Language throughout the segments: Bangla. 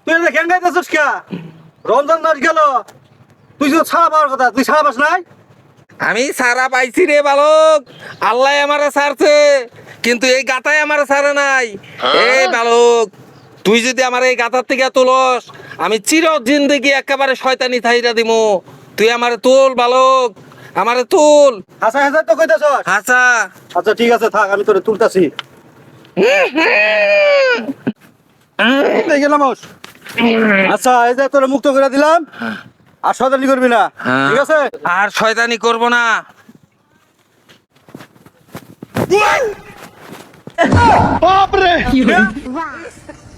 তুই কেন গাইতেছিস কে? রমজান মাস গেল, তুই যে ছাড়া পাওয়ার কথা, তুই ছাড়া পাস নাই? আমি সারা পাইছি রে বালক, আল্লাহ আমারে ছাড়ছে, কিন্তু এই গাতায় আমারে ছাড়ে নাই। এই বালক, তুই যদি আমার এই গাতার থেকে তুলস, আমি চির জিন্দেগি একেবারে শয়তানি থাইরা দিমু। তুই আমারে তুল বালক, আমারে তুল। হাসা হাসা তো কইতাছস? হাসা। আচ্ছা ঠিক আছে, থাক, আমি তোরে তুলতাছি। এই গেলাম ওস। আচ্ছা, এই যে তোরে মুক্ত করে দিলাম, আর শয়তানি করবি না, ঠিক আছে? আর শয়তানি করব না।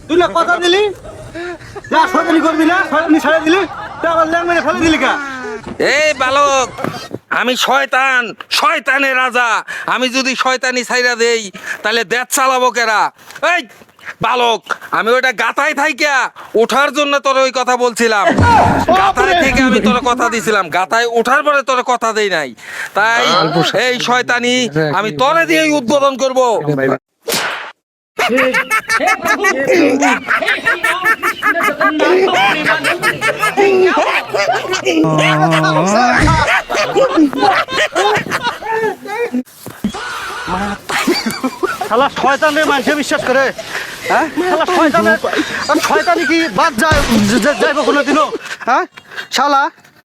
তুই না কথা দিলি যা শয়তানি করবি না, শয়তানি ছেড়ে দিলি, তুই আবার ল্যাং মেরে ফেলে দিলি কা? এই বালক, আমি শয়তান, শয়তানের রাজা। আমি যদি শয়তানি ছাইরা দেই তাহলে দেশ চালাবো কেরা? এই বালক, আমি ওটা গাতায় থাইকা ওঠার জন্য তোর ওই কথা বলছিলাম। গাতায় থেকে আমি তোর কথা দিছিলাম, গাতায় ওঠার পরে তোর কথা দেই নাই। তাই এই শয়তানি আমি তোরে দিয়ে উদ্বোধন করব। শালা শয়তানের মানুষে বিশ্বাস করে, হ্যাঁ? শালা শয়তানের, শয়তানি কি বাদ যায় যাইব কোনোদিনও? হ্যাঁ শালা।